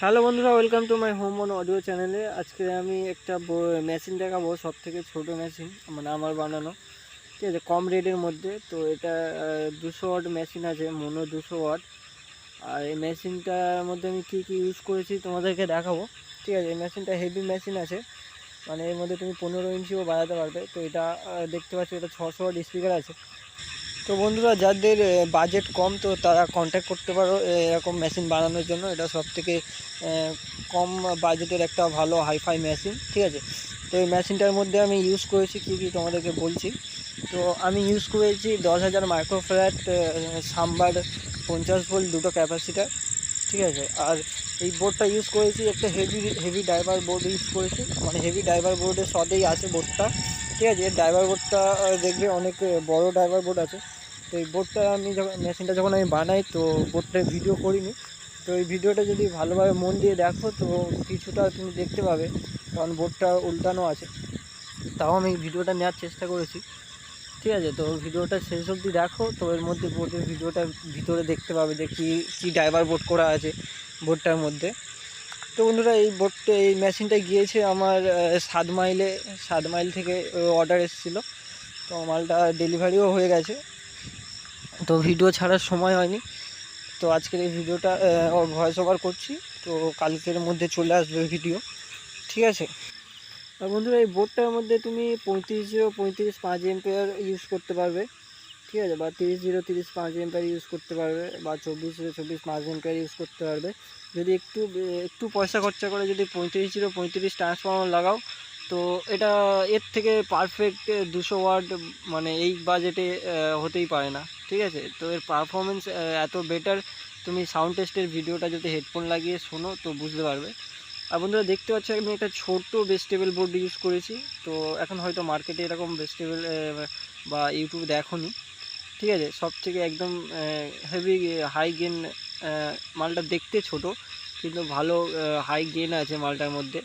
Hello বন্ধুরা, welcome to my home on audio চ্যানেলে। আজকে আমি একটা মেশিন দেখাবো, সব থেকে ছোটো মেশিন, মানে আমার বানানো। ঠিক আছে, কম রেটের মধ্যে। তো এটা 200 ওয়াট মেশিন আছে, মোনো 200 ওয়াট। আর এই মেশিনটার মধ্যে আমি কী কী ইউজ করেছি তোমাদেরকে দেখাবো। ঠিক আছে, এই মেশিনটা হেভি মেশিন আছে, মানে এর মধ্যে তুমি 15 ইঞ্চিও বাজাতে পারবে। তো এটা দেখতে পাচ্ছ, এটা 600 ওয়াট স্পিকার আছে। তো বন্ধুরা, যাদের বাজেট কম, তো তারা কন্ট্যাক্ট করতে পারো এরকম মেশিন বানানোর জন্য। এটা সব থেকে কম বাজেটের একটা ভালো হাইফাই মেশিন। ঠিক আছে, তো এই মেশিনটার মধ্যে আমি ইউজ করেছি কী কী তোমাদেরকে বলছি। তো আমি ইউজ করেছি 10,000 মাইক্রোফ্যারাড সাম্বার 50 ভোল্ট দুটো ক্যাপাসিটার। ঠিক আছে, আর এই বোর্ডটা ইউজ করেছি একটা হেভি ড্রাইভার বোর্ড ইউজ করেছি, মানে হেভি ড্রাইভার বোর্ডের সাথেই আছে বোর্ডটা। ঠিক আছে, ড্রাইভার বোর্ডটা দেখবে অনেক বড় ড্রাইভার বোর্ড আছে। তো এই বোর্ডটা আমি মেশিনটা যখন আমি বানাই, তো বোর্ডটা ভিডিও করিনি। তো এই ভিডিওটা যদি ভালোভাবে মন দিয়ে দেখো, তো কিছুটা তুমি দেখতে পাবে, কারণ বোর্ডটা উল্টানো আছে। তাও আমি ভিডিওটা নেওয়ার চেষ্টা করেছি। ঠিক আছে, তো ভিডিওটা শেষ অবধি দেখো, তো এর মধ্যে বোর্ডের ভিডিওটা ভিতরে দেখতে পাবে যে কী ড্রাইভার বোর্ড করা আছে বোর্ডটার মধ্যে। তো বন্ধুরা, এই মেশিনটা গিয়েছে আমার 7 মাইল থেকে অর্ডার এসেছিলো। তো মালটা ডেলিভারিও হয়ে গেছে, তো ভিডিও ছাড়ার সময় হয়নি। তো আজকের এই ভিডিওটা ভয়েস ওভার করছি, তো কালকের মধ্যে চলে আসবে ভিডিও। ঠিক আছে, আর বন্ধুরা, এই বোর্ডটার মধ্যে তুমি 35-35 এম্পিয়ার ইউজ করতে পারবে। ঠিক আছে, বা 30-35 এম্পিয়ার ইউজ করতে পারবে, বা 24-24 এম্পিয়ার ইউজ করতে পারবে। যদি একটু পয়সা খরচা করে যদি 35-35 ট্রান্সফর্মার লাগাও, তো এটা এর থেকে পারফেক্ট 200 ওয়াট মানে এই বাজেটে হতেই পারে না। ঠিক আছে, তো এর পারফরমেন্স এত বেটার। তুমি সাউন্ড টেস্টের ভিডিওটা যদি হেডফোন লাগিয়ে শোনো, তো বুঝতে পারবে। আর বন্ধুরা, দেখতে পাচ্ছ আমি একটা ছোট্ট ভেজিটেবল বোর্ড ইউজ করেছি। তো এখন হয়তো মার্কেটে এরকম ভেজিটেবল বা ইউটিউবে দেখোনি। ঠিক আছে, সব থেকে একদম হেভি হাই গেন মালটা। দেখতে ছোট, কিন্তু ভালো হাই গেন আছে মালটার মধ্যে।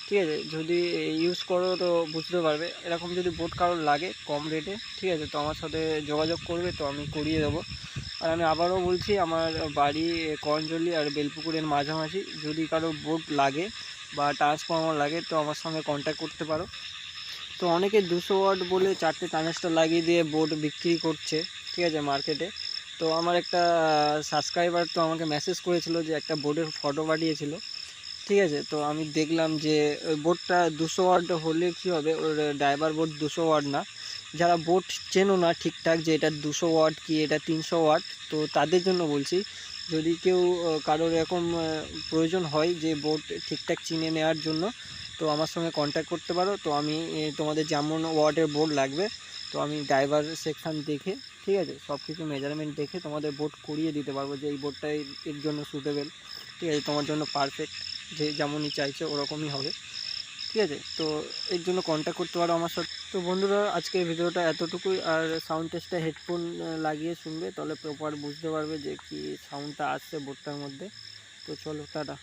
ঠিক আছে, যদি ইউজ করো তো বুঝতে পারবে। এরকম যদি বোর্ড কারোর লাগে কম রেটে, ঠিক আছে, তো আমার সাথে যোগাযোগ করবে, তো আমি করিয়ে দেবো। আর আমি আবারও বলছি, আমার বাড়ি করঞ্জলি আর বেলপুকুরের মাঝামাঝি। যদি কারো বোর্ড লাগে বা ট্রান্সফর্মার লাগে, তো আমার সঙ্গে কন্ট্যাক্ট করতে পারো। তো অনেকে 200 ওয়াট বলে 4টে ট্রানজিস্টর লাগিয়ে দিয়ে বোর্ড বিক্রি করছে। ঠিক আছে, মার্কেটে। তো আমার একটা সাবস্ক্রাইবার তো আমাকে মেসেজ করেছিল যে একটা বোর্ডের ফটো পাঠিয়েছিল। ঠিক আছে, তো আমি দেখলাম যে ওই বোর্ডটা 200 ওয়াট হলে কী হবে, ওর ড্রাইভার বোর্ড 200 ওয়াট না। যারা বোর্ড চেনো না ঠিকঠাক, যে এটা 200 ওয়াট কি এটা 300 ওয়াট, তো তাদের জন্য বলছি। যদি কেউ কারোর এরকম প্রয়োজন হয় যে বোর্ড ঠিকঠাক চিনে নেওয়ার জন্য, তো আমার সঙ্গে কন্ট্যাক্ট করতে পারো। তো আমি তোমাদের যেমন ওয়াটের বোর্ড লাগবে, তো আমি ড্রাইভার সেকশান দেখে, ঠিক আছে, সব কিছু মেজারমেন্ট দেখে তোমাদের বোর্ড করিয়ে দিতে পারবো, যে এই বোর্ডটাই এর জন্য সুটেবেল। ঠিক আছে, তোমার জন্য পারফেক্ট, যে যেমনই চাইছো ওরকমই হবে। ঠিক আছে, তো এর জন্য কন্ট্যাক্ট করতে পারো আমার সাথে। তো বন্ধুরা, আজকের ভিডিওটা এতটুকুই। আর সাউন্ড টেস্টটা হেডফোন লাগিয়ে শুনবে, তাহলে প্রপার বুঝতে পারবে যে কি সাউন্ডটা আসছে বোর্ডটার মধ্যে। তো চলো, টাটা।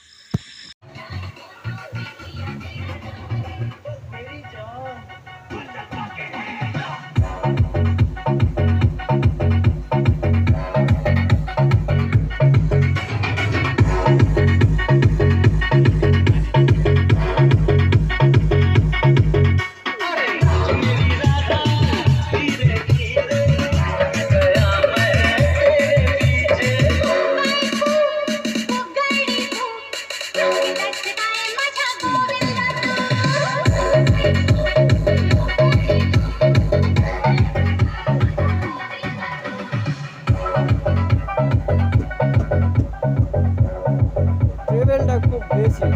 ট্রেভেলটা খুব বেশি,